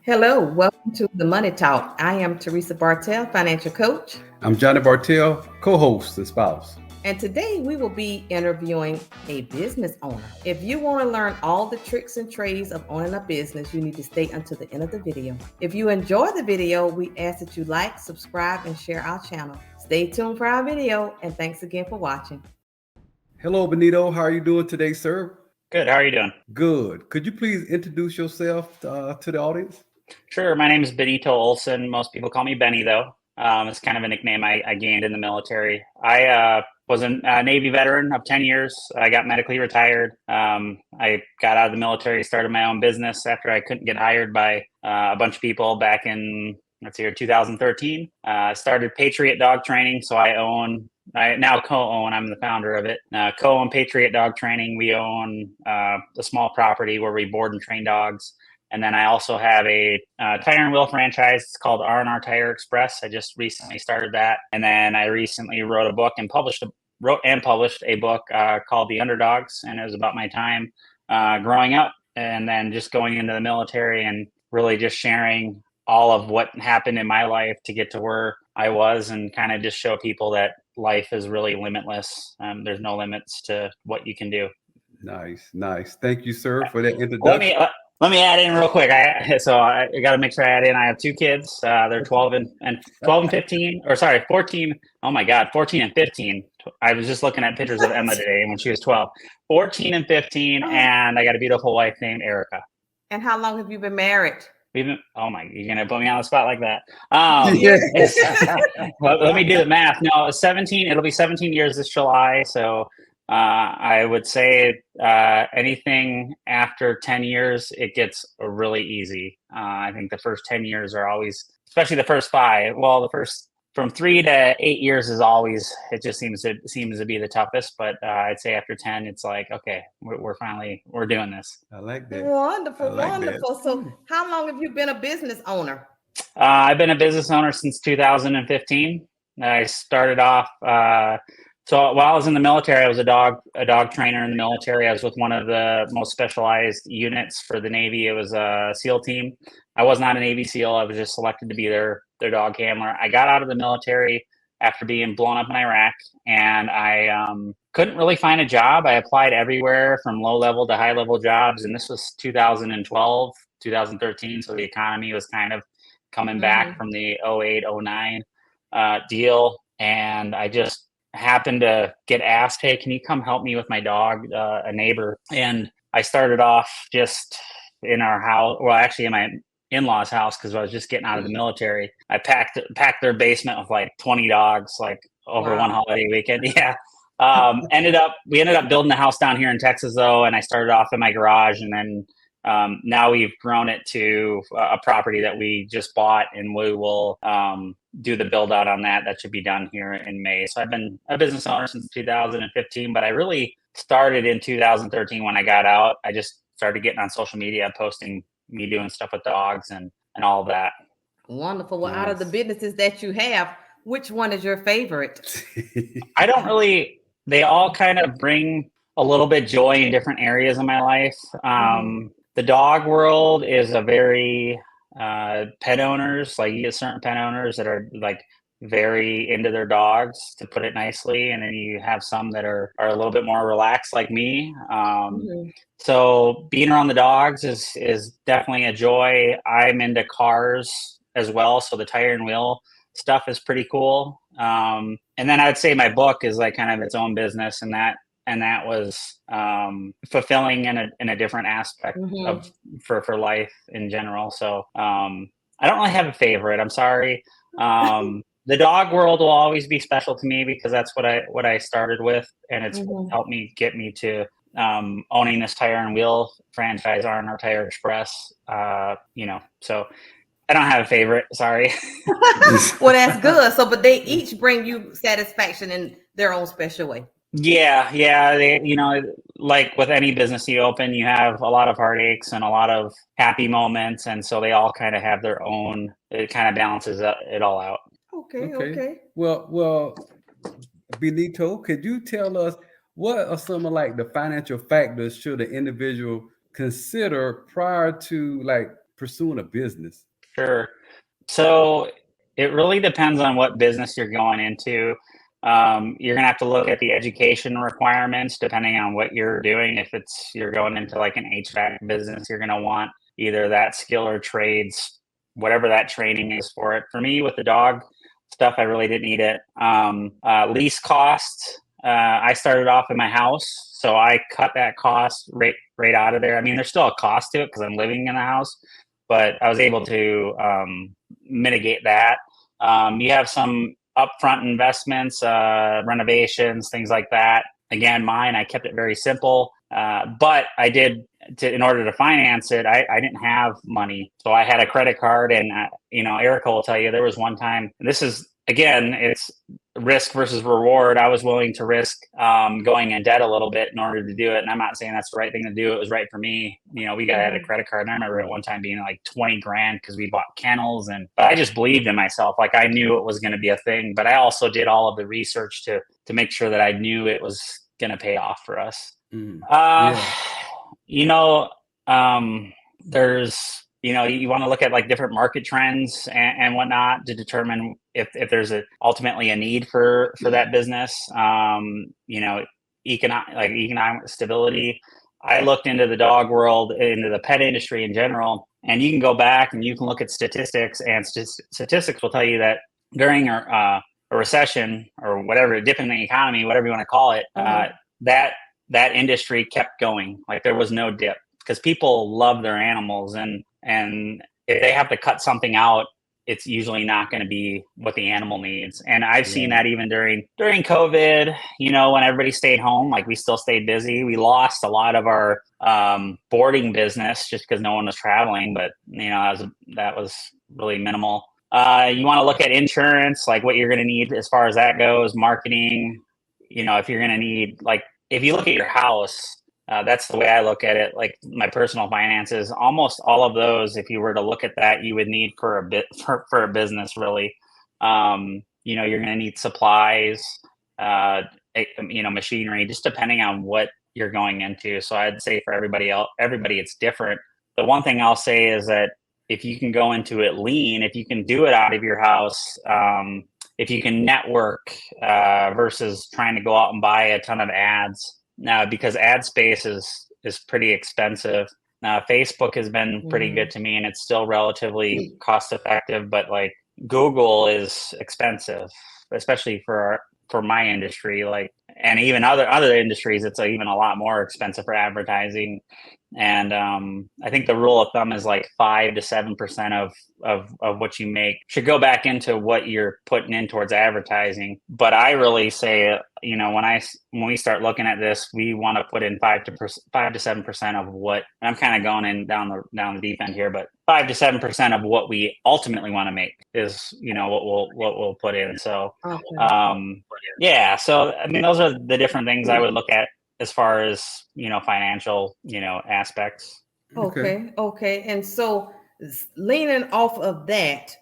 Hello, welcome to the Money Talk. I am Theresa Bartelle, financial coach, I'm Johnny Bartelle, co-host and spouse. and today we will be interviewing a business owner. If you want to learn all the tricks and trades of owning a business, you need to stay until the end of the video. If you enjoy the video, we ask that you like, subscribe, and share our channel. Stay tuned for our video, and thanks again for watching. Hello, Benito. How are you doing today, sir? Good. How are you doing? Good. Could you please introduce yourself to the audience? Sure. My name is Benito Olsen. Most people call me Benny, though. It's kind of a nickname I gained in the military. I was a Navy veteran of 10 years. I got medically retired. I got out of the military, started my own business after I couldn't get hired by a bunch of people back in, 2013. Started Patriot Dog Training. So I now co-own, I'm the founder of it, co-own Patriot Dog Training. We own a small property where we board and train dogs. And then I also have a tire and wheel franchise. It's called R&R Tire Express. I just recently started that. And then I recently wrote a book and published a book called The Underdogs. And it was about my time growing up and then just going into the military and really just sharing all of what happened in my life to get to where I was and kind of just show people that life is really limitless. There's no limits to what you can do. Nice. Thank you, sir, for that introduction. Let me add in real quick. I got to make sure I add in. I have two kids. They're 12 and 15, or sorry, 14. Oh my God, 14 and 15. I was just looking at pictures of Emma today when she was 12, 14 and 15. And I got a beautiful wife named Erica. And how long have you been married? Oh my, you're going to put me on the spot like that. Yeah. Let me do the math. No, 17, it'll be 17 years this July. So I would say anything after 10 years, it gets really easy. I think the first 10 years are always, especially the first 5. Well, the first from 3 to 8 years is always, it just seems to be the toughest. But I'd say after 10, it's like, okay, we're doing this. I like that. Wonderful. That. So how long have you been a business owner? I've been a business owner since 2015. I started off, so while I was in the military, I was a dog trainer in the military. I was with one of the most specialized units for the Navy. It was a SEAL team. I was not a Navy SEAL. I was just selected to be their dog handler. I got out of the military after being blown up in Iraq, and I couldn't really find a job. I applied everywhere from low-level to high-level jobs, and this was 2012, 2013, so the economy was kind of coming back from the 08, 09 deal, and I just happened to get asked, hey, can you come help me with my dog, a neighbor? And I started off just in our house, well, actually in my in-laws' house, because I was just getting out of the military. I packed their basement with like 20 dogs, like over one holiday weekend. Yeah. We ended up building the house down here in Texas, though, and I started off in my garage, and then now we've grown it to a property that we just bought, and we will do the build out on that. That should be done here in May. So I've been a business owner since 2015, but I really started in 2013 when I got out. I just started getting on social media, posting me doing stuff with dogs and all of that. Wonderful. Well, out of the businesses that you have, which one is your favorite? They all kind of bring a little bit joy in different areas of my life. The dog world is a very pet owners, like you get certain pet owners that are like very into their dogs, to put it nicely, and then you have some that are a little bit more relaxed like me. So being around the dogs is definitely a joy. I'm into cars as well, so the tire and wheel stuff is pretty cool. And then I would say my book is like kind of its own business, and that was fulfilling in a different aspect for life in general. So I don't really have a favorite. I'm sorry. The dog world will always be special to me because that's what I started with, and it's helped me get me to owning this tire and wheel franchise, R&R Tire Express. So I don't have a favorite. Sorry. Well, that's good. So, but they each bring you satisfaction in their own special way. Yeah. They, like with any business you open, you have a lot of heartaches and a lot of happy moments, and so they all kind of have their own. It kind of balances it all out. Okay. Well, Benito, could you tell us what are some of like the financial factors should an individual consider prior to like pursuing a business? Sure. So it really depends on what business you're going into. You're gonna have to look at the education requirements depending on what you're doing. If you're going into like an HVAC business, you're gonna want either that skill or trades, whatever that training is for it. For me, with the dog stuff, I really didn't need it. Lease costs. I started off in my house, so I cut that cost right out of there. I mean, there's still a cost to it because I'm living in the house, but I was able to mitigate that. You have some upfront investments, renovations, things like that. Again, mine, I kept it very simple, but I did in order to finance it. I didn't have money, so I had a credit card, and Erica will tell you there was one time. This is again, it's risk versus reward. I was willing to risk going in debt a little bit in order to do it. And I'm not saying that's the right thing to do. It was right for me. We had a credit card, and I remember at one time being like 20 grand because we bought kennels, but I just believed in myself. Like I knew it was going to be a thing, but I also did all of the research to make sure that I knew it was going to pay off for us. There's, you want to look at like different market trends and whatnot to determine if there's ultimately a need for that business. Economic stability. I looked into the dog world, into the pet industry in general, and you can go back and you can look at statistics, and statistics will tell you that during a recession or whatever, a dip in the economy, whatever you want to call it, that industry kept going. Like there was no dip because people love their animals, and if they have to cut something out, it's usually not going to be what the animal needs. And I've seen that even during COVID, when everybody stayed home, like we still stayed busy. We lost a lot of our boarding business just because no one was traveling, but that was really minimal. You want to look at insurance, like what you're going to need as far as that goes, marketing, if you're going to need, like, if you look at your house, that's the way I look at it. Like my personal finances, almost all of those, if you were to look at that, you would need for a business, really. You're going to need supplies, machinery, just depending on what you're going into. So I'd say for everybody, it's different. The one thing I'll say is that if you can go into it lean, if you can do it out of your house, if you can network versus trying to go out and buy a ton of ads. Now, because ad space is pretty expensive. Now, Facebook has been pretty good to me, and it's still relatively cost effective. But like Google is expensive, especially for my industry. Like, and even other industries, it's even a lot more expensive for advertising. And I think the rule of thumb is like 5 to 7% of what you make should go back into what you're putting in towards advertising. But I really say, when we start looking at this, we want to put in 5 to 7% of what. And I'm kind of going in down the deep end here, but 5 to 7% of what we ultimately want to make is what we'll put in. So So I mean, those are the different things I would look at as far as financial aspects. Okay. And so leaning off of that,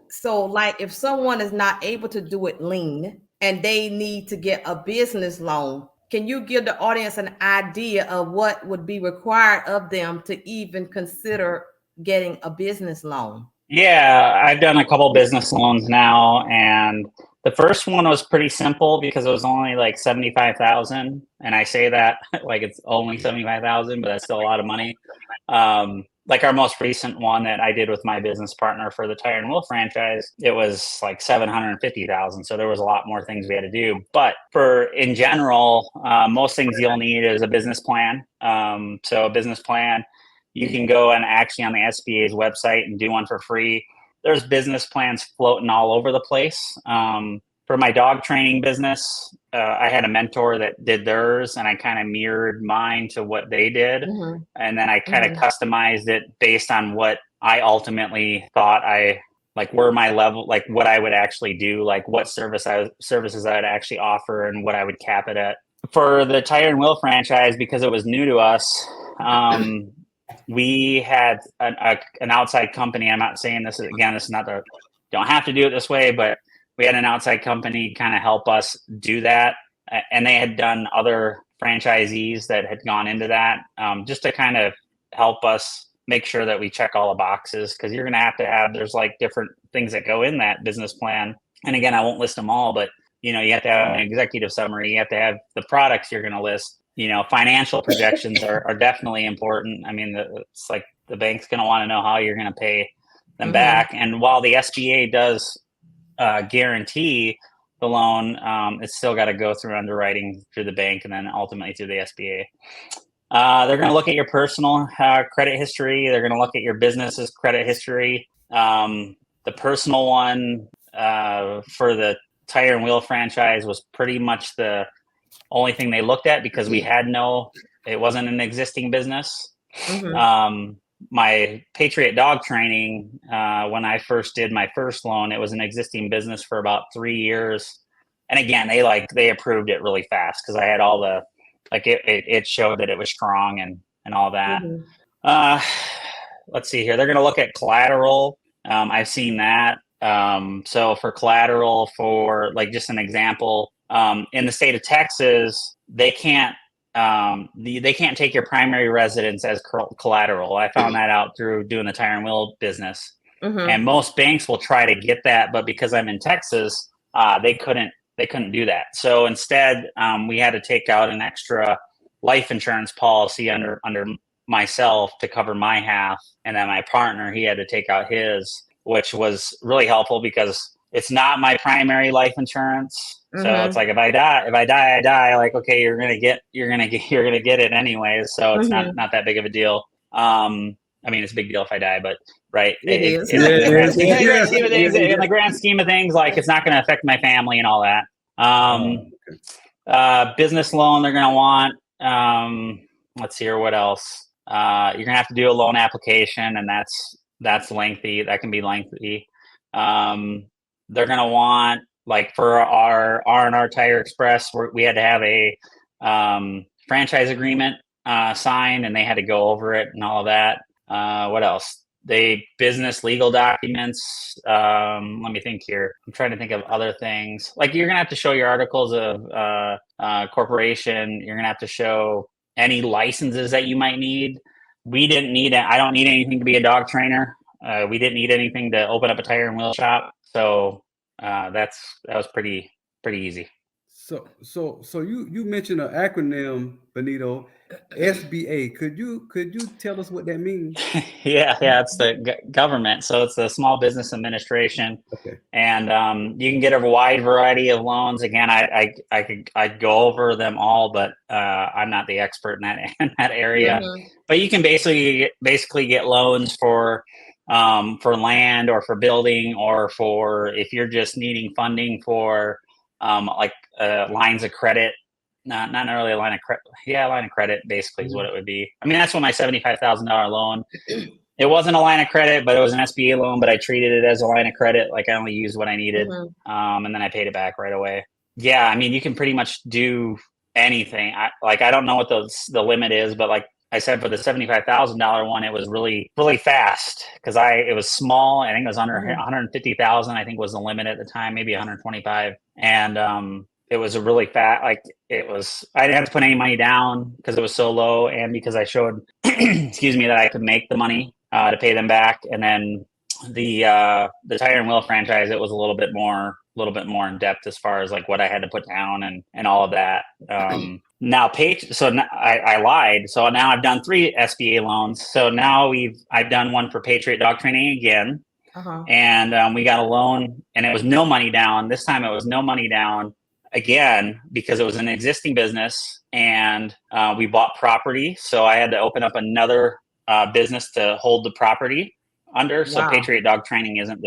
so like if someone is not able to do it lean and they need to get a business loan, can you give the audience an idea of what would be required of them to even consider getting a business loan? Yeah, I've done a couple business loans now, and the first one was pretty simple because it was only like 75,000, and I say that like it's only 75,000, but that's still a lot of money. Like our most recent one that I did with my business partner for the Tire and Wheel franchise, it was like 750,000. So there was a lot more things we had to do. But in general, most things you'll need is a business plan. So a business plan. You can go and actually on the SBA's website and do one for free. There's business plans floating all over the place. For my dog training business, I had a mentor that did theirs, and I kind of mirrored mine to what they did. And then I kind of customized it based on what I ultimately thought where my level, like what I would actually do, like what services I would actually offer and what I would cap it at. For the Tire and Wheel franchise, because it was new to us, we had an outside company. I'm not saying this is not don't have to do it this way, but we had an outside company kind of help us do that. And they had done other franchisees that had gone into that just to kind of help us make sure that we check all the boxes, because you're going to have, there's like different things that go in that business plan. And again, I won't list them all, but you have to have an executive summary. You have to have the products you're going to list. Financial projections are definitely important. I mean, it's like the bank's going to want to know how you're going to pay them back. And while the SBA does guarantee the loan, it's still got to go through underwriting through the bank and then ultimately through the SBA. They're going to look at your personal credit history. They're going to look at your business's credit history. The personal one for the tire and wheel franchise was pretty much the only thing they looked at, because it wasn't an existing business. My Patriot dog training, when I first did my first loan, it was an existing business for about 3 years. And again, they approved it really fast, because I had all the, it showed that it was strong and all that. Let's see here. They're going to look at collateral. I've seen that. So for collateral, for just an example, in the state of Texas, they can't take your primary residence as collateral. I found that out through doing the tire and wheel business. And most banks will try to get that, but because I'm in Texas, they couldn't do that. So instead, we had to take out an extra life insurance policy under myself to cover my half, and then my partner, he had to take out his, which was really helpful because it's not my primary life insurance. So it's like, if I die, I die. Like, okay, you're gonna get it anyways. So it's not that big of a deal. I mean, it's a big deal if I die, but right, it is. In the grand scheme of things, like, it's not going to affect my family and all that. Business loan, they're going to want. Let's see here, what else? You're going to have to do a loan application, and that's lengthy. That can be lengthy. They're going to want, like, for our R&R Tire Express, we had to have a franchise agreement signed, and they had to go over it and all of that. What else? Business legal documents. Let me think here. I'm trying to think of other things. Like, you're going to have to show your articles of corporation. You're going to have to show any licenses that you might need. We didn't need it. I don't need anything to be a dog trainer. We didn't need anything to open up a tire and wheel shop. So that was pretty easy. So you mentioned an acronym, Benito, SBA. Could you tell us what that means? Yeah, it's the government. So it's the Small Business Administration. Okay. And you can get a wide variety of loans. Again, I'd go over them all, but I'm not the expert in that area. But you can basically get loans for land, or for building, or for, if you're just needing funding for lines of credit. Not really a line of credit. Yeah, a line of credit basically is what it would be. I mean, that's what my $75,000 loan. It wasn't a line of credit, but it was an SBA loan, but I treated it as a line of credit. Like, I only used what I needed. And then I paid it back right away. Yeah, I mean, you can pretty much do anything. I don't know what the limit is, but like I said, for the $75,000 one, it was really, really fast, because it was small. I think it was under 150,000. I think was the limit at the time, maybe 125. And it was a really fast. Like, I didn't have to put any money down because it was so low, and because I showed, excuse me, that I could make the money to pay them back. And then the tire and wheel franchise, it was a little bit more in depth as far as like what I had to put down and all of that. Now, I lied. So now I've done 3 SBA loans. So now I've done one for Patriot Dog Training again. And we got a loan, and it was no money down. This time it was no money down again, because it was an existing business, and we bought property. So I had to open up another business to hold the property under. So Patriot Dog Training isn't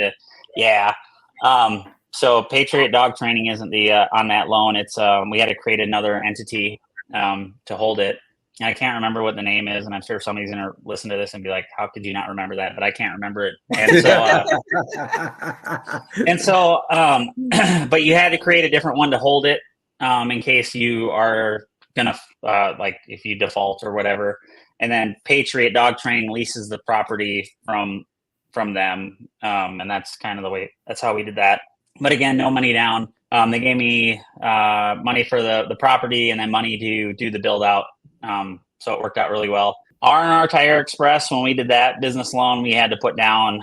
so Patriot Dog Training isn't the on that loan. It's we had to create another entity to hold it. And I can't remember what the name is, and I'm sure somebody's going to listen to this and be like, "How could you not remember that?" But I can't remember it. And so, but you had to create a different one to hold it in case you are gonna if you default or whatever. And then Patriot Dog Training leases the property from them, and that's kind of the way. That's how we did that. But again, no money down. They gave me money for the property, and then money to do the build out. So it worked out really well. R&R Tire Express, when we did that business loan, we had to put down,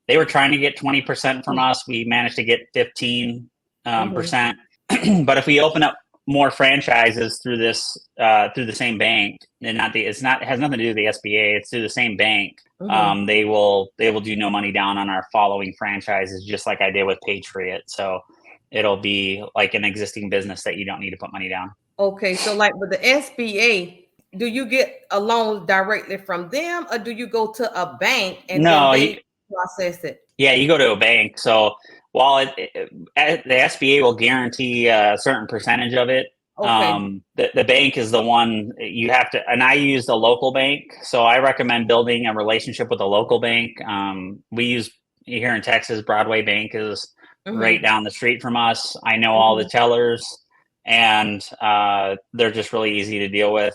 they were trying to get 20% from us. We managed to get 15%. But if we open up more franchises through the same bank, and it has nothing to do with the SBA, it's through the same bank. They will do no money down on our following franchises, just like I did with Patriot. So it'll be like an existing business that you don't need to put money down. Okay, so like with the SBA, do you get a loan directly from them, or do you go to a bank and then they process it? Yeah, you go to a bank. So while the SBA will guarantee a certain percentage of it, the bank is the one you have to. And I use the local bank, so I recommend building a relationship with a local bank. We use here in Texas, Broadway Bank is right down the street from us. I know all the tellers, and they're just really easy to deal with.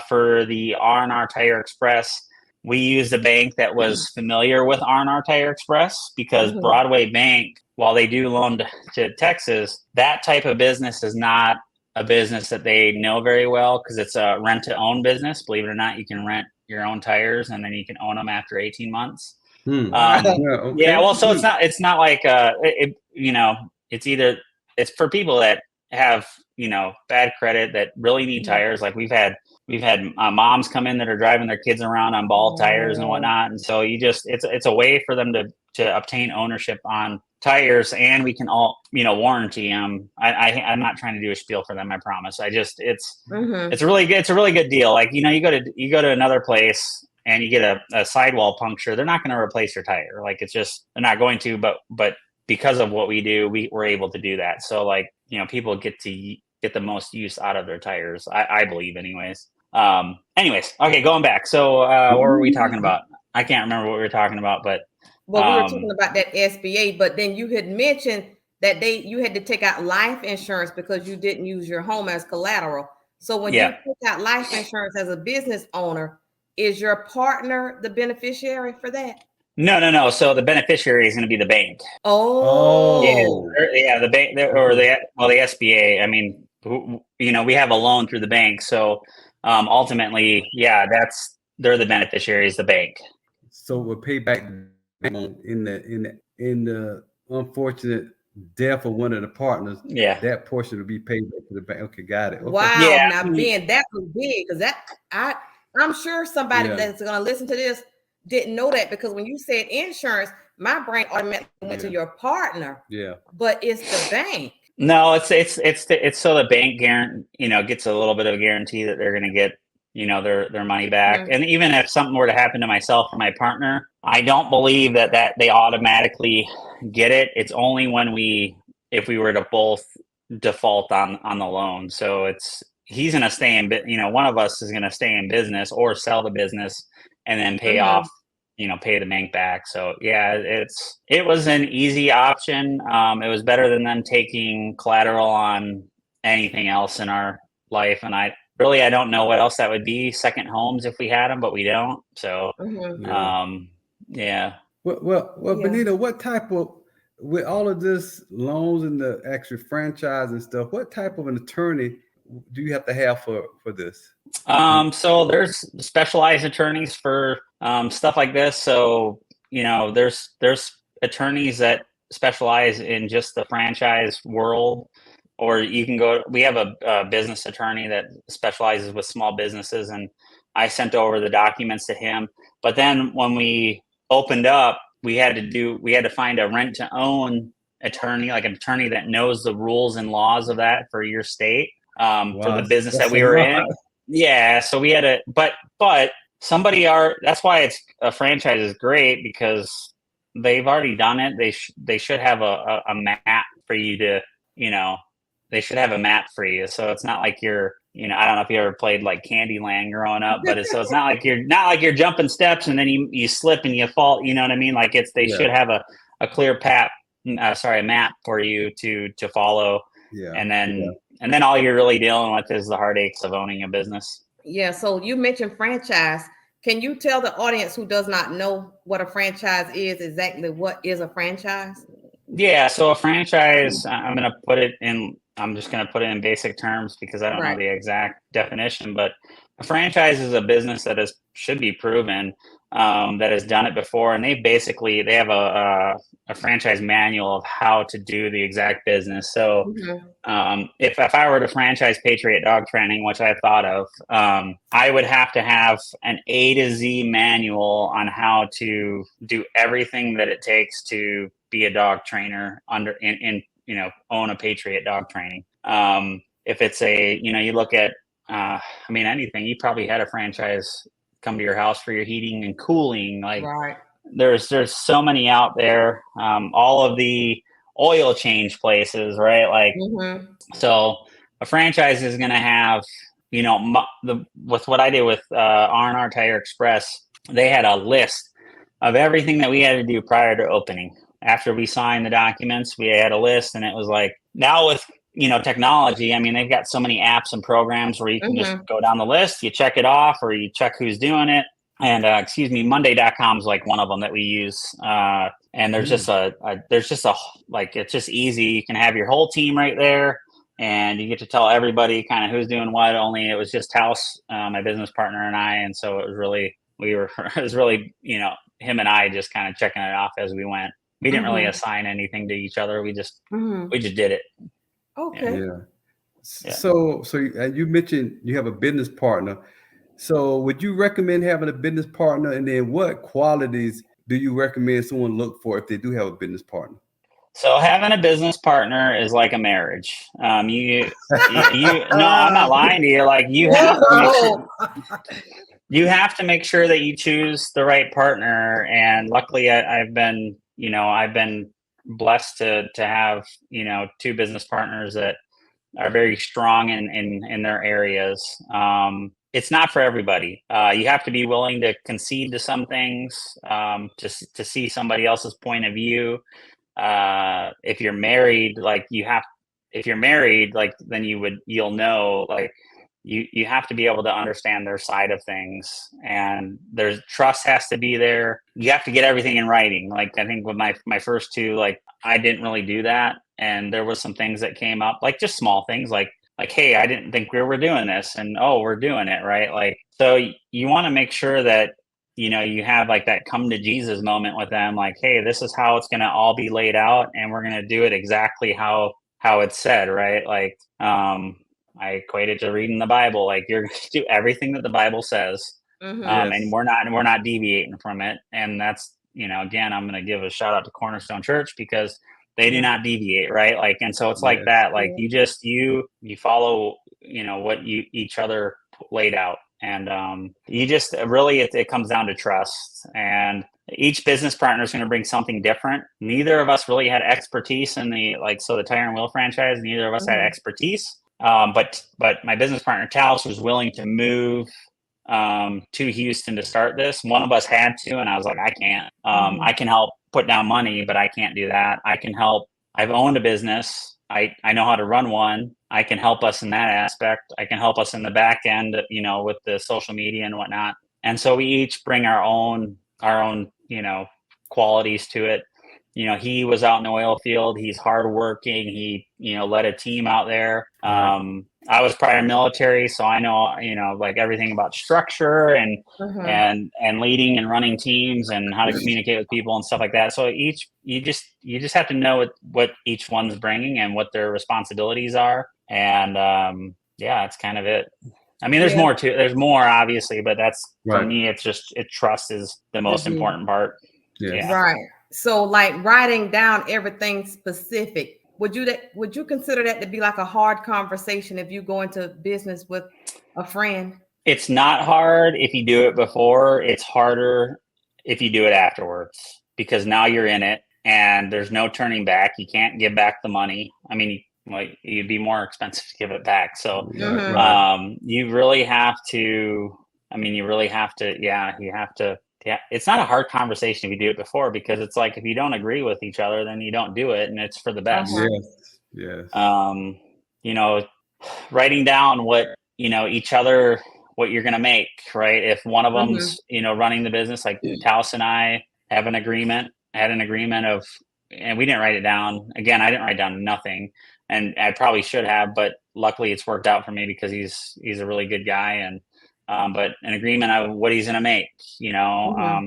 For the R&R Tire Express, we used a bank that was familiar with R&R Tire Express, because Broadway Bank, while they do loan to Texas, that type of business is not a business that they know very well, because it's a rent-to-own business. Believe it or not, you can rent your own tires and then you can own them after 18 months. Yeah, well, so it's not like it's for people that have bad credit that really need tires. Like we've had moms come in that are driving their kids around on bald tires and whatnot, and so it's a way for them to obtain ownership on tires, and we can all warranty them. I'm not trying to do a spiel for them, I promise. It's really good. It's a really good deal. Like you go to another place and you get a sidewall puncture, they're not going to replace your tire. Like it's just, they're not going to, but because of what we do, we're able to do that. So like, people get to get the most use out of their tires. I believe anyways. Anyways, okay, going back. So what were we talking about? I can't remember what we were talking about, but. Well, we were talking about that SBA, but then you had mentioned that you had to take out life insurance because you didn't use your home as collateral. So when you take out life insurance as a business owner, is your partner the beneficiary for that? No. So the beneficiary is going to be the bank. Yeah, the bank or the SBA. I mean, we have a loan through the bank, so ultimately, they're the beneficiaries, the bank. So we'll pay back in the unfortunate death of one of the partners. Yeah, that portion will be paid back to the bank. Okay, got it. Okay. Wow, now Ben, that was big, because I'm sure somebody that's going to listen to this didn't know that, because when you said insurance, my brain automatically went to your partner. Yeah, but it's the bank. No, it's so the bank gets a little bit of a guarantee that they're going to get their money back. And even if something were to happen to myself or my partner, I don't believe that they automatically get it. It's only if we were to both default on the loan. So he's going to stay in, one of us is going to stay in business or sell the business and then pay off, pay the bank back. So yeah, it was an easy option. It was better than them taking collateral on anything else in our life. And I don't know what else that would be. Second homes if we had them, but we don't. So, yeah. Well, Benito, what type of, with all of this loans and the actual franchise and stuff, what type of an attorney do you have to have for this? So there's specialized attorneys for stuff like this. So, there's attorneys that specialize in just the franchise world. Or you can we have a business attorney that specializes with small businesses, and I sent over the documents to him. But then when we opened up, we had to find a rent to own attorney, like an attorney that knows the rules and laws of that for your state, for the business that we were in. Yeah. So we had but somebody that's why a franchise is great, because they've already done it. They should have a map for you to, they should have a map for you. So it's not like you're, I don't know if you ever played like Candyland growing up, but so it's not like you're jumping steps and then you slip and you fall, you know what I mean? Like they should have a clear map for you to follow. Yeah. And then all you're really dealing with is the heartaches of owning a business. Yeah. So you mentioned franchise. Can you tell the audience who does not know what a franchise is, exactly what is a franchise? Yeah. So a franchise, I'm just going to put it in basic terms because I don't know the exact definition, but A franchise is a business that should be proven, that has done it before, and they have a franchise manual of how to do the exact business. So if I were to franchise Patriot Dog Training, which I've thought of, I would have to have an A to Z manual on how to do everything that it takes to be a dog trainer own a Patriot Dog Training. If it's you look at, anything, you probably had a franchise come to your house for your heating and cooling. Like Right. there's so many out there. All of the oil change places, right? Like, so a franchise is going to have, with what I did with R&R Tire Express, they had a list of everything that we had to do prior to opening. After we signed the documents, we had a list, and it was like, now with technology, they've got so many apps and programs where you can just go down the list, you check it off, or you check who's doing it. And Monday.com is like one of them that we use. And there's just it's just easy. You can have your whole team right there, and you get to tell everybody kind of who's doing what. Only it was just House, my business partner, and I, and so it was really him and I just kind of checking it off as we went. We didn't really assign anything to each other. We just did it. Okay. Yeah. So you mentioned you have a business partner. So would you recommend having a business partner, and then what qualities do you recommend someone look for if they do have a business partner? So having a business partner is like a marriage. No, I'm not lying to you. Like you have to make sure that you choose the right partner. And luckily I've been blessed to have, two business partners that are very strong in their areas. It's not for everybody. You have to be willing to concede to some things, to see somebody else's point of view. If you're married, then you'll know, like, you have to be able to understand their side of things, and there's trust has to be there. You have to get everything in writing. Like, I think with my first two, like, I didn't really do that. And there was some things that came up, like just small things, like, hey, I didn't think we were doing this, and oh, we're doing it, right? Like, so you want to make sure that, you have like that come to Jesus moment with them, like, hey, this is how it's going to all be laid out, and we're going to do it exactly how it's said, right? Like, I equate it to reading the Bible. Like, you're going to do everything that the Bible says, and we're not deviating from it. And that's, again, I'm going to give a shout out to Cornerstone Church, because they do not deviate, right? Like, and so it's like that. Like, you follow, what each other laid out. And you just really, it comes down to trust. And each business partner is going to bring something different. Neither of us really had expertise in the Tire and Wheel franchise. Neither of us had expertise. But my business partner, Talis, was willing to move to Houston to start this. One of us had to, and I was like, I can't. I can help put down money, but I can't do that. I can help. I've owned a business. I know how to run one. I can help us in that aspect. I can help us in the back end, with the social media and whatnot. And so we each bring our own, qualities to it. He was out in the oil field. He's hardworking. He, led a team out there. I was prior military, so I know, like everything about structure and leading and running teams and how to communicate with people and stuff like that. So you just have to know what each one's bringing and what their responsibilities are. And it's kind of it. There's more to it. There's more, obviously, but that's for me. It's just trust is the most important part. Yeah. Right. So, like, writing down everything specific. Would you consider that to be like a hard conversation if you go into business with a friend? It's not hard if you do it before. It's harder if you do it afterwards, because now you're in it and there's no turning back. You can't give back the money. It'd be more expensive to give it back. So you really have to. It's not a hard conversation if you do it before, because it's like, if you don't agree with each other, then you don't do it, and it's for the best. Yes. Writing down what, each other, what you're going to make, right? If one of them's, running the business, like Talis and I had an agreement of, and we didn't write it down. Again, I didn't write down nothing, and I probably should have, but luckily it's worked out for me, because he's a really good guy, and but an agreement of what he's going to make,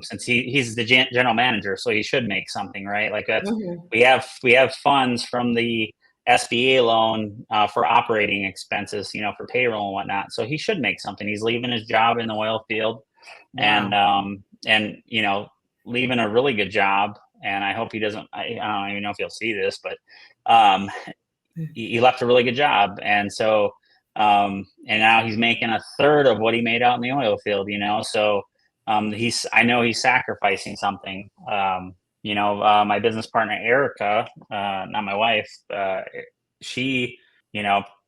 since he's the general manager, so he should make something, right? Like that's, we have funds from the SBA loan for operating expenses, for payroll and whatnot. So he should make something. He's leaving his job in the oil field, and leaving a really good job. And I hope he doesn't. I don't even know if he'll see this, but he left a really good job, and so and now he's making a third of what he made out in the oil field. So I know he's sacrificing something. My business partner Erica, not my wife, she,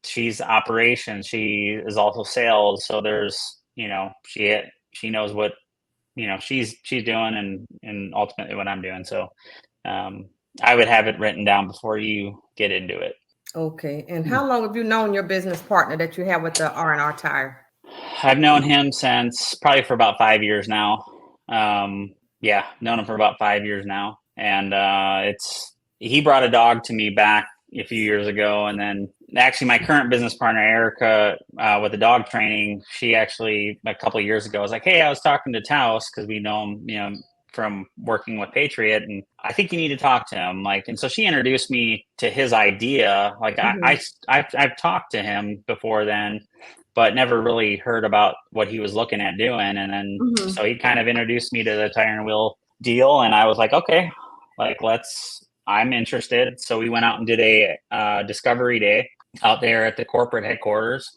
she's operations. She is also sales. So there's, she knows what, she's doing and ultimately what I'm doing. So I would have it written down before you get into it. Okay. And how long have you known your business partner that you have with the R&R Tire? I've known him since probably for about 5 years now. Known him for about 5 years now. And he brought a dog to me back a few years ago. And then actually my current business partner, Erica, with the dog training, she actually a couple of years ago was like, hey, I was talking to Taos because we know him, from working with Patriot, and I think you need to talk to him. And so she introduced me to his idea. I've talked to him before then, but never really heard about what he was looking at doing. And then so he kind of introduced me to the tire and wheel deal, and I was like, okay, I'm interested. So we went out and did a discovery day out there at the corporate headquarters.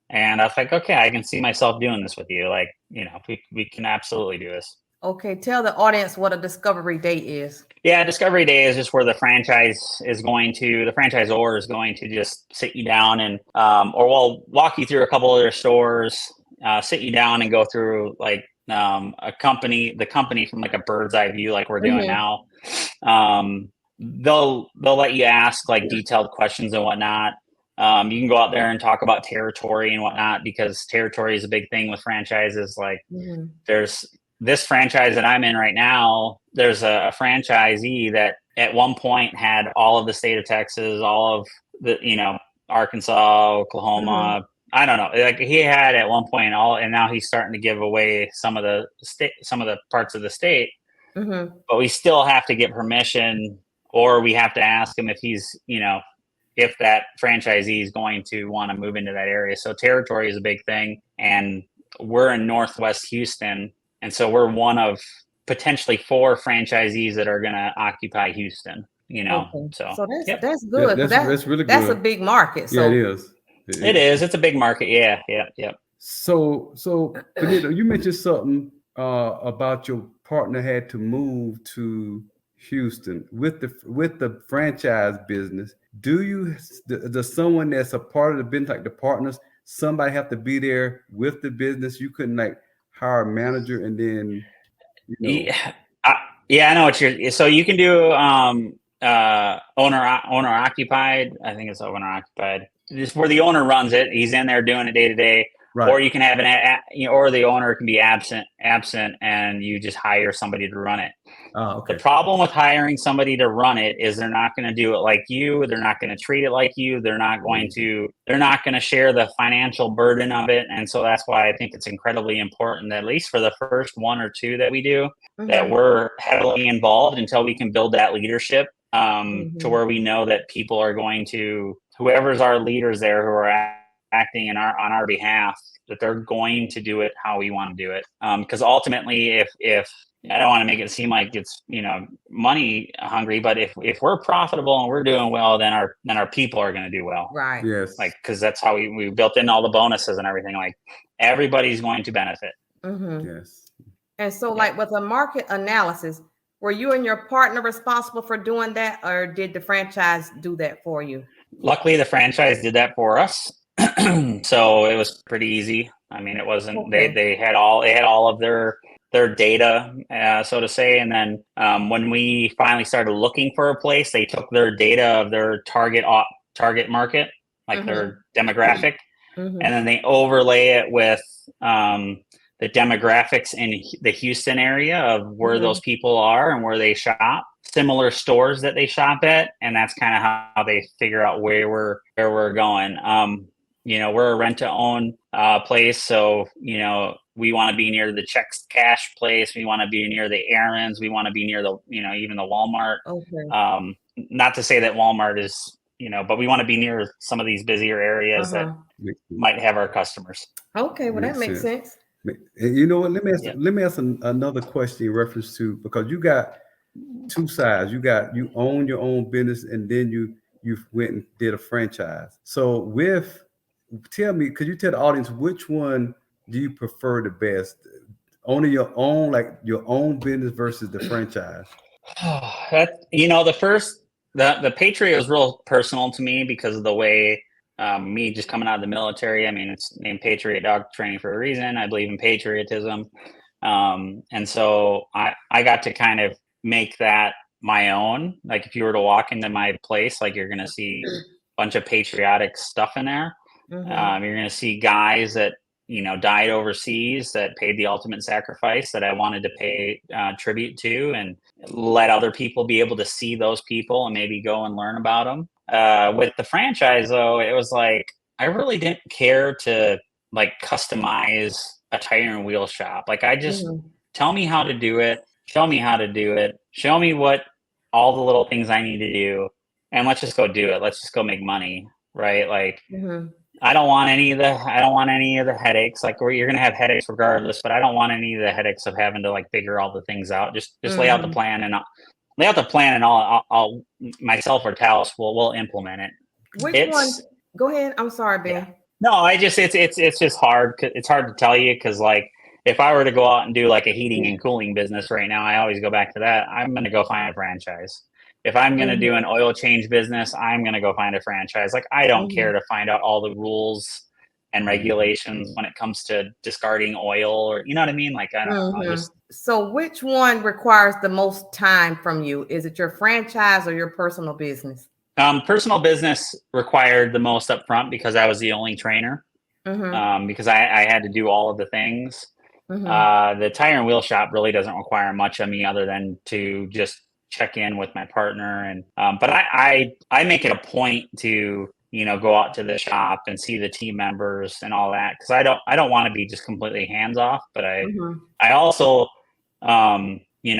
And I was like, okay, I can see myself doing this with you. We can absolutely do this. Okay, tell the audience what a discovery day is. Yeah, discovery day is just where the franchisor is going to just sit you down and, or we'll walk you through a couple of their stores, sit you down and go through the company from a bird's eye view, like we're doing now. They'll let you ask detailed questions and whatnot. You can go out there and talk about territory and whatnot, because territory is a big thing with franchises. There's this franchise that I'm in right now, there's a franchisee that at one point had all of the state of Texas, all of the, Arkansas, Oklahoma. I don't know. He had at one point and now he's starting to give away some of the parts of the state, but we still have to get permission, or we have to ask him if he's, if that franchisee is going to want to move into that area. So territory is a big thing. And we're in Northwest Houston. And so we're one of potentially 4 franchisees that are going to occupy Houston, Okay. So that's good. Yeah, that's really good. That's a big market. So. Yeah, it is. It is. It's a big market. Yeah. So Benito, you mentioned something about your partner had to move to Houston with the franchise business. Does someone that's a part of the business, like the partners, somebody have to be there with the business? You couldn't hire a manager and then, Yeah, I know what so you can do owner occupied. I think it's owner occupied. Just where the owner runs it, he's in there doing it day to day. Right. Or you can have or the owner can be absent, and you just hire somebody to run it. Oh, okay. The problem with hiring somebody to run it is they're not going to do it like you. They're not going to treat it like you. They're not going to share the financial burden of it. And so that's why I think it's incredibly important that at least for the first 1 or 2 that we do, that we're heavily involved until we can build that leadership to where we know that people are going to, whoever's our leaders there who are acting on our behalf, that they're going to do it how we want to do it. Because ultimately, if I don't want to make it seem like it's money hungry, but if we're profitable and we're doing well, then our people are going to do well. Right. Yes. Because that's how we built in all the bonuses and everything. Everybody's going to benefit. Yes. And so, with a market analysis, were you and your partner responsible for doing that, or did the franchise do that for you? Luckily, the franchise did that for us. So it was pretty easy. I mean, it wasn't, okay. They had all of their data, so to say. And then when we finally started looking for a place, they took their data of their target market, their demographic, and then they overlay it with the demographics in the Houston area of where those people are and where they shop, similar stores that they shop at. And that's kind of how they figure out where we're going. we're a rent-to-own place, so we want to be near the checks cash place. We want to be near the errands. We want to be near the even the Walmart. Okay. Not to say that Walmart is but we want to be near some of these busier areas that might have our customers. Okay, well, that makes sense. And you know what? Let me ask another question in reference to, because you got two sides. You own your own business, and then you went and did a franchise. So could you tell the audience which one do you prefer the best? Owning your own, like your own business versus the franchise? The Patriot was real personal to me because of the way me just coming out of the military. I mean, it's named Patriot Dog Training for a reason. I believe in patriotism. And so I got to kind of make that my own. Like if you were to walk into my place, like you're going to see a bunch of patriotic stuff in there. You're going to see guys that, died overseas that paid the ultimate sacrifice that I wanted to pay tribute to, and let other people be able to see those people and maybe go and learn about them. With the franchise though, it was like, I really didn't care to like customize a tire and wheel shop. Like I just tell me how to do it, show me how to do it, show me what all the little things I need to do, and let's just go do it. Let's just go make money. Right. Like I don't want any of the headaches. Like you're going to have headaches regardless, but I don't want any of the headaches of having to like figure all the things out. Just lay out the plan and I'll myself or Talis will implement it. Which one? Go ahead. I'm sorry, Ben. Yeah. No, it's just hard. It's hard to tell you because like if I were to go out and do like a heating and cooling business right now, I always go back to that. I'm going to go find a franchise. If I'm going to do an oil change business, I'm going to go find a franchise. Like I don't care to find out all the rules and regulations when it comes to discarding oil, or you know what I mean? Like I don't know. So which one requires the most time from you? Is it your franchise or your personal business? Personal business required the most upfront because I was the only trainer. Because I had to do all of the things. The tire and wheel shop really doesn't require much of me other than to just check in with my partner. And but I make it a point to go out to the shop and see the team members and all that, because I don't want to be just completely hands off. But I also we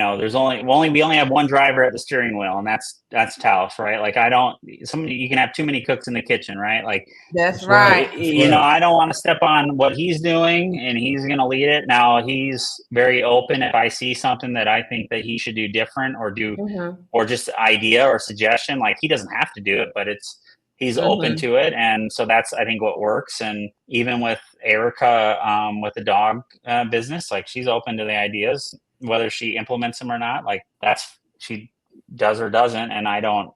only have one driver at the steering wheel, and that's Talis, right? Like you can have too many cooks in the kitchen, right? Like that's right. I don't want to step on what he's doing, and he's going to lead it. Now he's very open if I see something that I think that he should do different or do, or just idea or suggestion. Like he doesn't have to do it, but he's open to it. And so that's, I think, what works. And even with Erica, with the dog business, like she's open to the ideas, whether she implements them or not. Like she does or doesn't. And I don't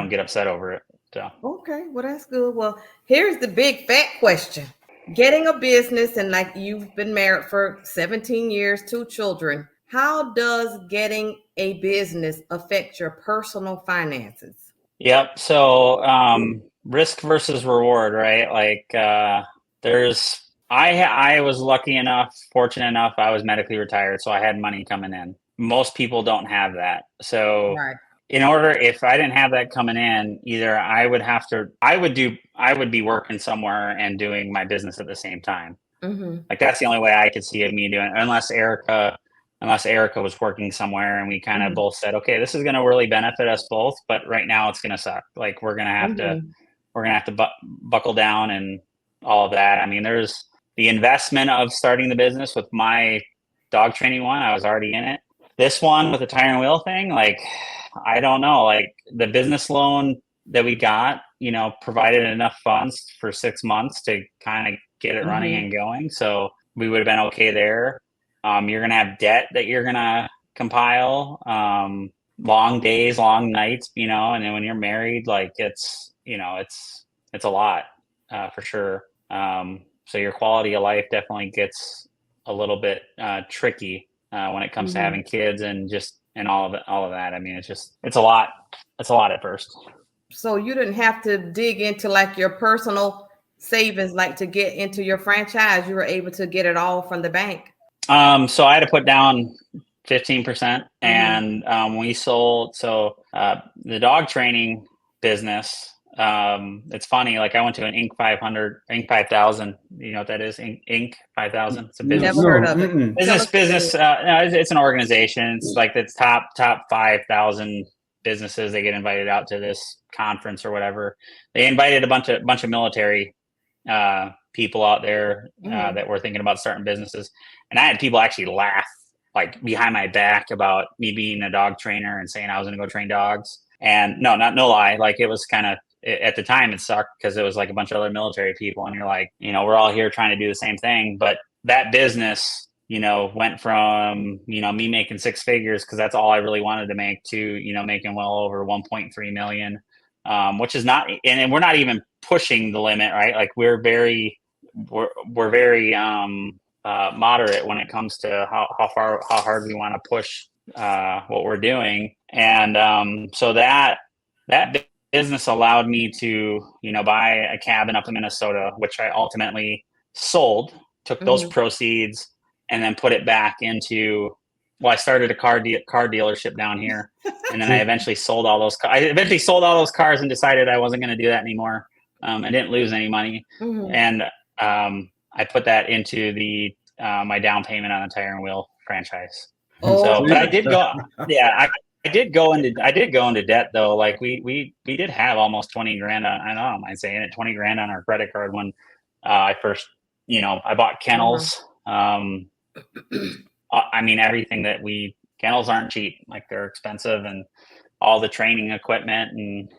get upset over it. So. Okay. Well, that's good. Well, here's the big fat question. Getting a business, and like you've been married for 17 years, 2 children. How does getting a business affect your personal finances? Yep. So risk versus reward, right? Like I was lucky enough, fortunate enough, I was medically retired, so I had money coming in. Most people don't have that. So if I didn't have that coming in, either I would be working somewhere and doing my business at the same time. Like that's the only way I could see me doing it, unless Erica was working somewhere and we kind of both said, okay, this is going to really benefit us both, but right now it's going to suck. Like we're going to have to buckle down and all of that. I mean, there's the investment of starting the business with my dog training one. I was already in it. This one with the tire and wheel thing, like, I don't know, like the business loan that we got, provided enough funds for 6 months to kind of get it running and going. So we would have been okay there. You're going to have debt that you're going to compile, long days, long nights, and then when you're married, like it's a lot, for sure. So your quality of life definitely gets a little bit, tricky, when it comes to having kids and all of that. I mean, it's a lot. It's a lot at first. So you didn't have to dig into like your personal savings, like to get into your franchise. You were able to get it all from the bank. So I had to put down 15%, and we sold. So the dog training business, It's funny. Like I went to an Inc. 500, Inc. 5000. You know what that is? Inc. 5000. It's a business. Never heard of it. Business. No, it's an organization. It's like the top 5,000 businesses. They get invited out to this conference or whatever. They invited a bunch of military people out there that were thinking about starting businesses, and I had people actually laugh like behind my back about me being a dog trainer and saying I was going to go train dogs. And no lie, like it was kind of, at the time it sucked because it was like a bunch of other military people, and you're like, you know, we're all here trying to do the same thing. But that business, you know, went from, you know, me making six figures because that's all I really wanted to make, to, you know, making well over 1.3 million, which is not, and we're not even pushing the limit, right? Like we're very moderate when it comes to how hard we want to push what we're doing. And so that business allowed me to, you know, buy a cabin up in Minnesota, which I ultimately sold, took those proceeds and then put it back into, well, I started a car dealership down here, and then I eventually sold all those cars and decided I wasn't going to do that anymore. I didn't lose any money. And I put that into the my down payment on the Tire and Wheel franchise. So, but I did go, I did go into debt though. Like we did have almost 20 grand on, I don't mind saying it, 20 grand on our credit card when I first, you know, I bought kennels. I mean, everything that kennels aren't cheap, like they're expensive, and all the training equipment and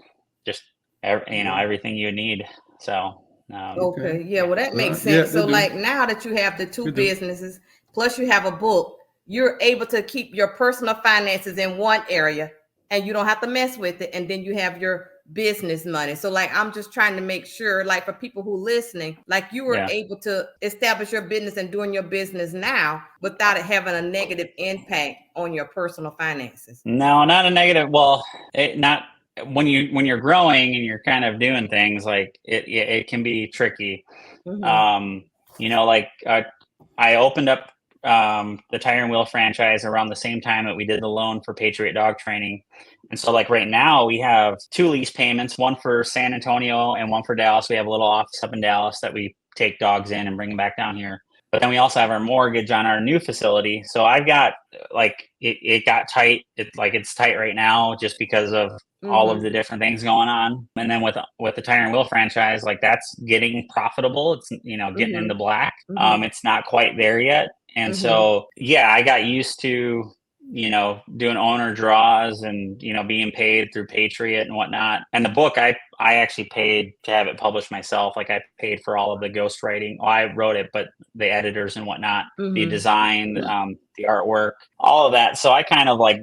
just, you know, everything you need. So, okay. Yeah. Well, that makes sense. So like now that you have the two businesses, plus you have a book, you're able to keep your personal finances in one area and you don't have to mess with it. And then you have your business money. So like, I'm just trying to make sure, like for people who listening, like you were able to establish your business and doing your business now without it having a negative impact on your personal finances. No, not a negative. Well, not when you're growing and you're kind of doing things, like it can be tricky. You know, like I opened up the Tire and Wheel franchise around the same time that we did the loan for Patriot Dog Training. And so like right now we have two lease payments, one for San Antonio and one for Dallas. We have a little office up in Dallas that we take dogs in and bring them back down here. But then we also have our mortgage on our new facility. So I've got, like, it got tight. It's tight right now just because of all of the different things going on. And then with the Tire and Wheel franchise, like that's getting profitable. It's, you know, getting into black. It's not quite there yet. And so, yeah, I got used to, you know, doing owner draws and, you know, being paid through Patriot and whatnot. And the book, I actually paid to have it published myself. Like I paid for all of the ghostwriting. Well, I wrote it, but the editors and whatnot, the design, the artwork, all of that. So I kind of like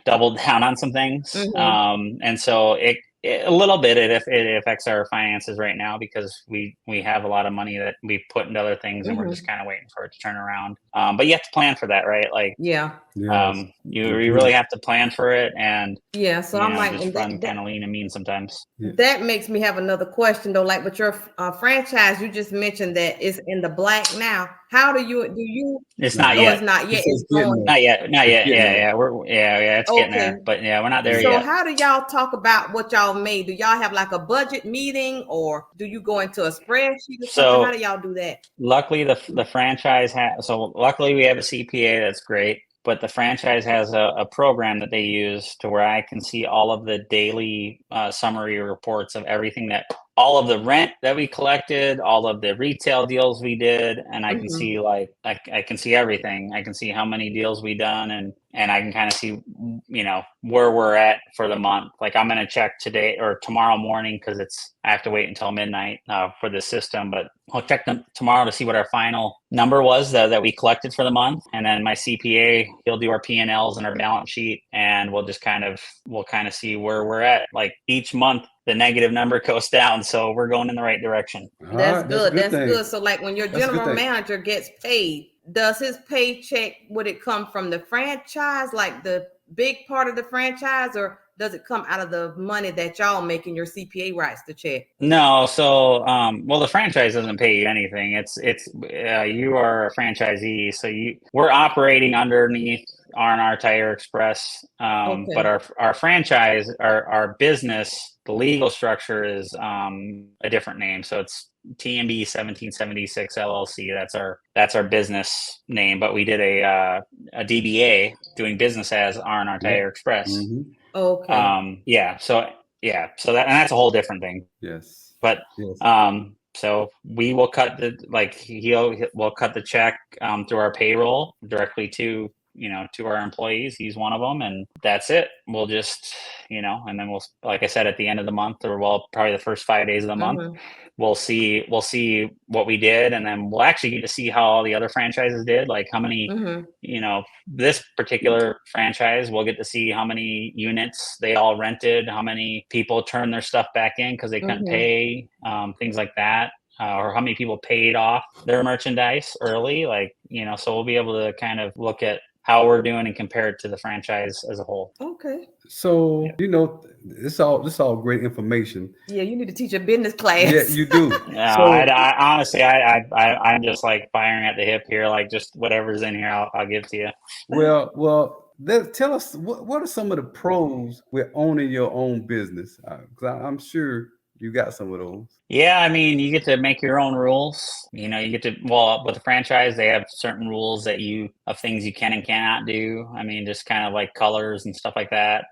doubled down on some things. And so a little bit it affects our finances right now because we have a lot of money that we put into other things and we're just kind of waiting for it to turn around. But you have to plan for that, right? Like, you really have to plan for it. And so I'm like, just run kind of lean and mean sometimes. That makes me have another question though. Like with your franchise, you just mentioned that it's in the black now. How do you? It's not yet. It's not yet. It's not yet. Yeah. It's getting there, but we're not there yet. So how do y'all talk about what y'all made? Do y'all have like a budget meeting, or do you go into a spreadsheet or something? How do y'all do that? Luckily, the franchise has. So luckily, we have a CPA. That's great. But the franchise has a program that they use to where I can see all of the daily summary reports of everything all of the rent that we collected, all of the retail deals we did. And I can see like, I can see everything. I can see how many deals we done and I can kind of see, you know, where we're at for the month. Like I'm going to check today or tomorrow morning because I have to wait until midnight for the system, but I'll check them tomorrow to see what our final number was that we collected for the month. And then my CPA, he'll do our P&Ls and our balance sheet, and we'll kind of see where we're at. Like each month, the negative number goes down. So we're going in the right direction. That's good. That's good. So like when your general manager gets paid, does his paycheck, would it come from the franchise, like the big part of the franchise, or does it come out of the money that y'all making your CPA writes the check? No. So, well, the franchise doesn't pay you anything. It's you are a franchisee. So we're operating underneath R&R Tire Express. Okay. But our franchise, our business, the legal structure is a different name. So it's TMB 1776 LLC. That's our business name. But we did a DBA, doing business as R&R Tire Express. Mm-hmm. Okay. So that's a whole different thing. Yes. But Yes. so we will cut we'll cut the check through our payroll directly to to our employees. He's one of them, and that's it. We'll just and then we'll, like I said, at the end of the month, or probably the first 5 days of the month, we'll see what we did, and then we'll actually get to see how all the other franchises did, like how many this particular franchise, we'll get to see how many units they all rented, how many people turned their stuff back in because they couldn't pay, things like that, or how many people paid off their merchandise early, so we'll be able to kind of look at how we're doing and compare it to the franchise as a whole. Okay. So this all great information. Yeah, you need to teach a business class. Yeah, you do. No, I honestly, I'm just like firing at the hip here. Like, just whatever's in here, I'll give to you. Well, tell us what are some of the pros with owning your own business? Because I'm sure you got some of those. Yeah, I mean, you get to make your own rules. You get to, with the franchise, they have certain rules of things you can and cannot do. I mean, just kind of like colors and stuff like that,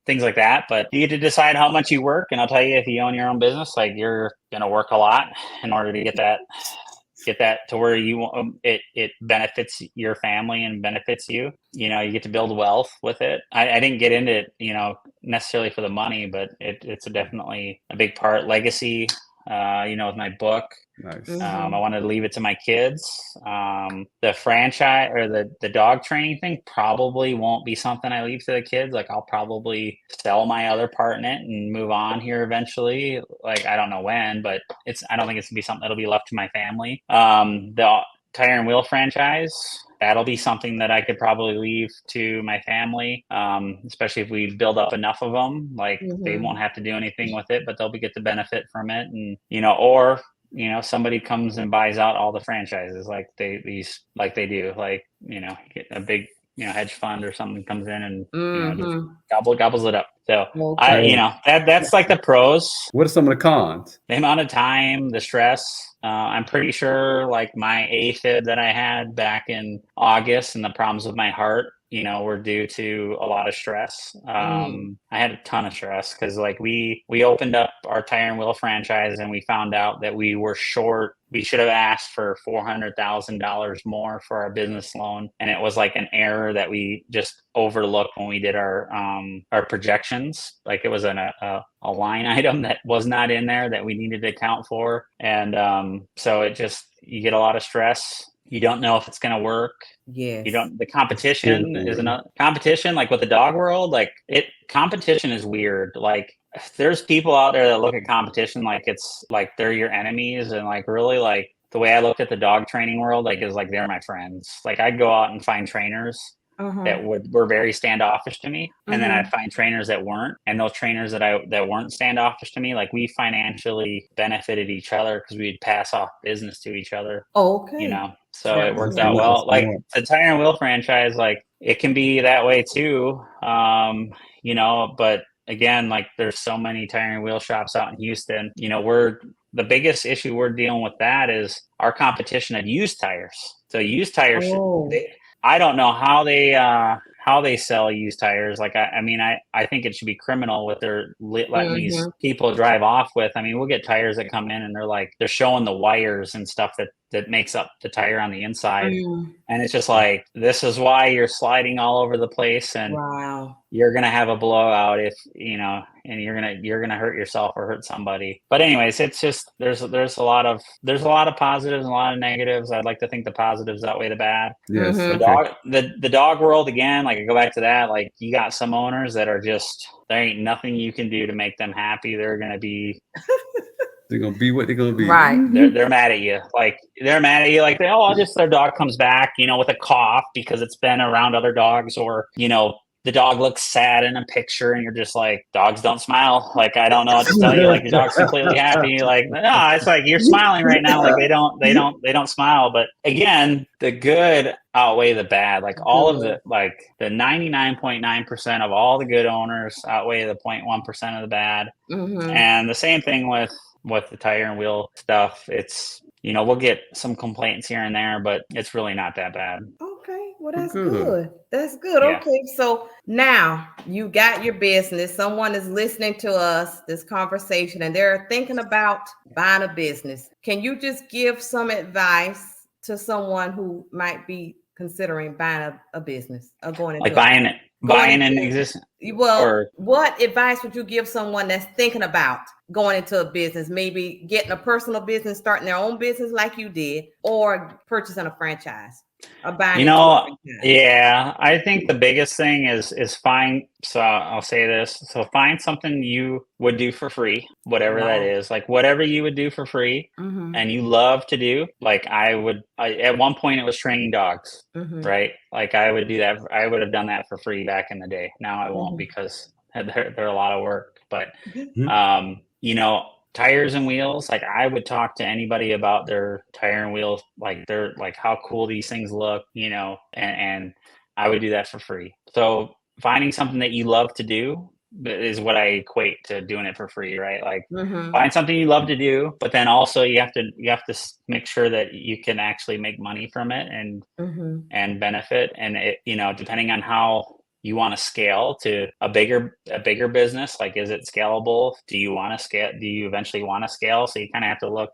things like that. But you get to decide how much you work. And I'll tell you, if you own your own business, like, you're going to work a lot in order to get that to where you want it benefits your family and benefits you. You get to build wealth with it. I didn't get into it, necessarily for the money, but it's definitely a big part. Legacy, with my book. Nice. I wanted to leave it to my kids. The franchise, or the dog training thing, probably won't be something I leave to the kids. Like, I'll probably sell my other part in it and move on here eventually. Like, I don't know when, but I don't think it's gonna be something that'll be left to my family. The tire and wheel franchise, that'll be something that I could probably leave to my family, especially if we build up enough of them. Like, they won't have to do anything with it, but they'll get the benefit from it. And or somebody comes and buys out all the franchises, like they do, get a big hedge fund or something comes in and just gobbles it up. So that's like the pros. What are some of the cons? The amount of time, the stress. I'm pretty sure, like, my AFib that I had back in August and the problems with my heart, were due to a lot of stress. I had a ton of stress because, like, we opened up our tire and wheel franchise and we found out that we were short. We should have asked for $400,000 more for our business loan. And it was like an error that we just overlooked when we did our projections. Like, it was a line item that was not in there that we needed to account for. And so you get a lot of stress. You don't know if it's going to work. Yes. The competition is another competition, like with the dog world, competition is weird. Like, there's people out there that look at competition like it's like they're your enemies. And, like, really, like, the way I looked at the dog training world, like, is like they're my friends. Like, I'd go out and find trainers that were very standoffish to me, and then I'd find trainers that weren't, and those trainers that weren't standoffish to me, like, we financially benefited each other because we'd pass off business to each other. Okay. So it worked out well. Like, the tire and wheel franchise, like, it can be that way too. But again, like, there's so many tire and wheel shops out in Houston. The biggest issue we're dealing with that is our competition of used tires. So used tires, I don't know how they sell used tires. Like, I think it should be criminal what they're letting these people drive off with. I mean, we'll get tires that come in and they're showing the wires and stuff that makes up the tire on the inside. And it's just like, this is why you're sliding all over the place, and you're going to have a blowout if, and you're going to hurt yourself or hurt somebody. But anyways, it's just, there's a lot of positives and a lot of negatives. I'd like to think the positives outweigh the bad. Yes. The dog world, again, like, I go back to that, like, you got some owners that are just, there ain't nothing you can do to make them happy. They're going to be they're gonna be what they're gonna be. Right. They're mad at you. Like, they're mad at you. Like, their dog comes back, with a cough because it's been around other dogs, or, the dog looks sad in a picture and you're just like, dogs don't smile. Like, I don't know what to tell you. Like, the dog's completely happy. Like, no, it's like, you're smiling right now. Like, they don't smile. But again, the good outweigh the bad. Like all of the 99.9% of all the good owners outweigh the 0.1% of the bad. And the same thing with the tire and wheel stuff. It's, we'll get some complaints here and there, but it's really not that bad. Okay, well, that's good. That's good. Yeah. Okay, so now you got your business. Someone is listening to us, this conversation, and they're thinking about buying a business. Can you just give some advice to someone who might be considering buying a business or going into buying an existing? Well, what advice would you give someone that's thinking about going into a business, maybe getting a personal business, starting their own business like you did, or purchasing a franchise? Yeah, I think the biggest thing is find. So I'll say this. So find something you would do for free, whatever that is, like whatever you would do for free and you love to do. Like at one point it was training dogs, right? Like I would do that. I would have done that for free back in the day. Now I won't because they're a lot of work, but tires and wheels, like I would talk to anybody about their tire and wheels, like they're like how cool these things look, and I would do that for free. So finding something that you love to do is what I equate to doing it for free, right? Like find something you love to do, but then also you have to make sure that you can actually make money from it and benefit. And it, depending on how you want to scale to a bigger business, like is it scalable? Do you want to scale? Do you eventually want to scale? So you kind of have to look,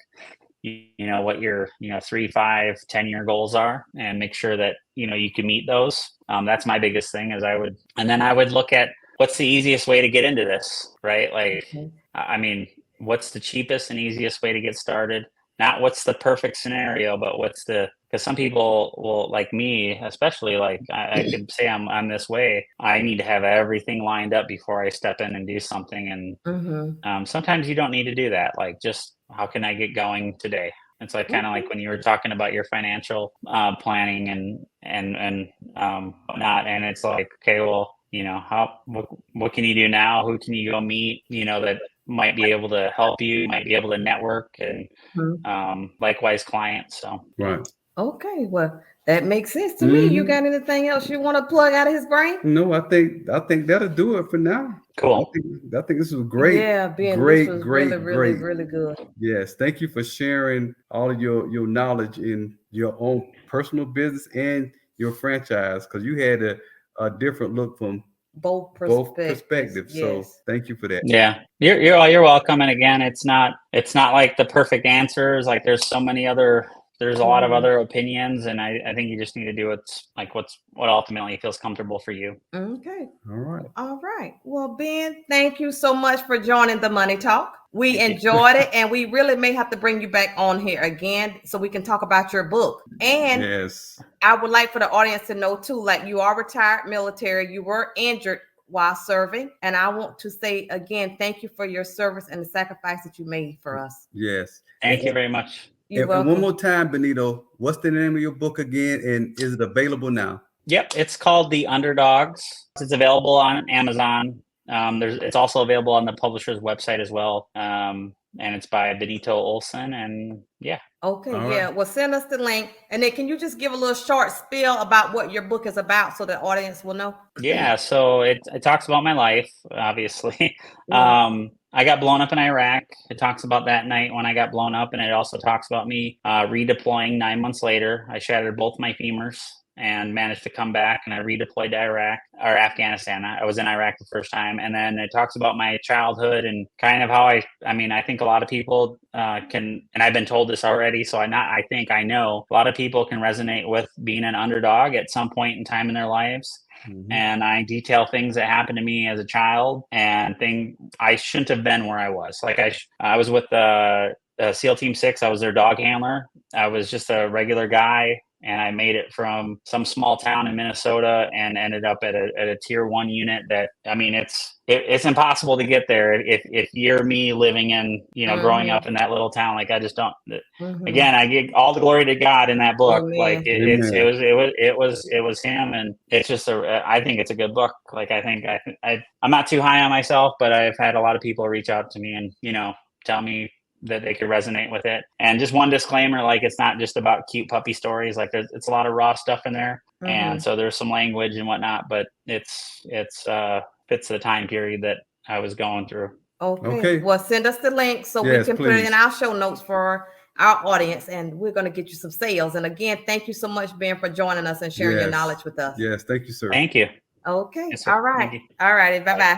what your 3, 5, 10-year goals are and make sure that you can meet those. That's my biggest thing is I would look at what's the easiest way to get into this, right? Like I mean, what's the cheapest and easiest way to get started? Not what's the perfect scenario, but because some people will, like me, especially, like I could say I'm this way. I need to have everything lined up before I step in and do something. And sometimes you don't need to do that. Like, just how can I get going today? It's like kind of like when you were talking about your financial planning and whatnot. And it's like, okay, well, what can you do now? Who can you go meet? That might be able to help you, might be able to network, and likewise clients. So okay, well, that makes sense to me. You got anything else you want to plug out of his brain? No, I think that'll do it for now. Cool. I think this was great. Yeah, great, really good. Yes, thank you for sharing all of your knowledge in your own personal business and your franchise, because you had a different look from both perspectives. Yes. So thank you for that. Yeah, you're welcome. And again, it's not like the perfect answers. Like there's a lot of other opinions, and I think you just need to do what ultimately feels comfortable for you. Okay. All right. Well, Ben, thank you so much for joining the Money Talk. We enjoyed it, and we really may have to bring you back on here again so we can talk about your book. And yes, I would like for the audience to know too, like you are retired military, you were injured while serving. And I want to say again, thank you for your service and the sacrifice that you made for us. Yes. Thank you very much. And one more time, Benito, what's the name of your book again? And is it available now? Yep. It's called The Underdogs. It's available on Amazon. It's also available on the publisher's website as well. And it's by Benito Olsen. And yeah. Okay. Right. Well, send us the link. And then can you just give a little short spiel about what your book is about so the audience will know? Yeah. So it talks about my life, obviously. Yeah. I got blown up in Iraq. It talks about that night when I got blown up. And it also talks about me redeploying 9 months later. I shattered both my femurs and managed to come back, and I redeployed to Afghanistan. I was in Iraq the first time. And then it talks about my childhood and kind of how I think a lot of people can, and I've been told this already, so I know a lot of people can resonate with being an underdog at some point in time in their lives. And I detail things that happened to me as a child and I shouldn't have been where I was. Like I was with SEAL Team 6. I was their dog handler. I was just a regular guy. and I made it from some small town in Minnesota and ended up at a tier 1 unit that, I mean, it's impossible to get there if you're me living in, growing up in that little town. Like, I just don't, again, I give all the glory to God in that book. Amen. Like it was him. And it's just I think it's a good book. Like, I'm not too high on myself, but I've had a lot of people reach out to me and, tell me that they could resonate with it. And just one disclaimer, like, it's not just about cute puppy stories. Like, it's a lot of raw stuff in there. And so there's some language and whatnot, but it's fits the time period that I was going through. Okay. Well, send us the link so we can put it in our show notes for our audience, and we're going to get you some sales. And again, thank you so much, Ben, for joining us and sharing your knowledge with us. Yes, thank you, sir. Thank you. Okay. Yes, all right. All righty. Bye-bye.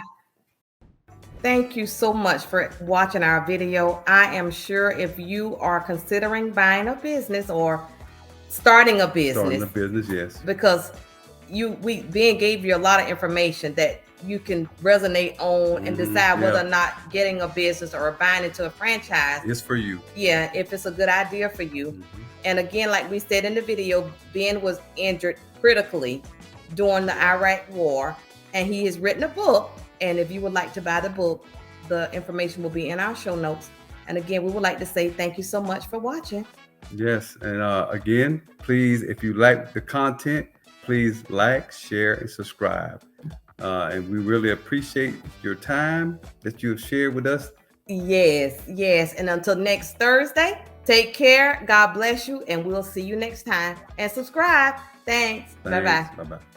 Thank you so much for watching our video. I am sure if you are considering buying a business or starting a business, yes, because Ben gave you a lot of information that you can resonate on and decide whether or not getting a business or buying into a franchise is for you. Yeah, if it's a good idea for you. And again, like we said in the video, Ben was injured critically during the Iraq War, and he has written a book. And if you would like to buy the book, the information will be in our show notes. And again, we would like to say thank you so much for watching. Yes. And again, please, if you like the content, please like, share, and subscribe. And we really appreciate your time that you have shared with us. Yes. And until next Thursday, take care. God bless you. And we'll see you next time. And subscribe. Thanks. Bye-bye. Bye-bye.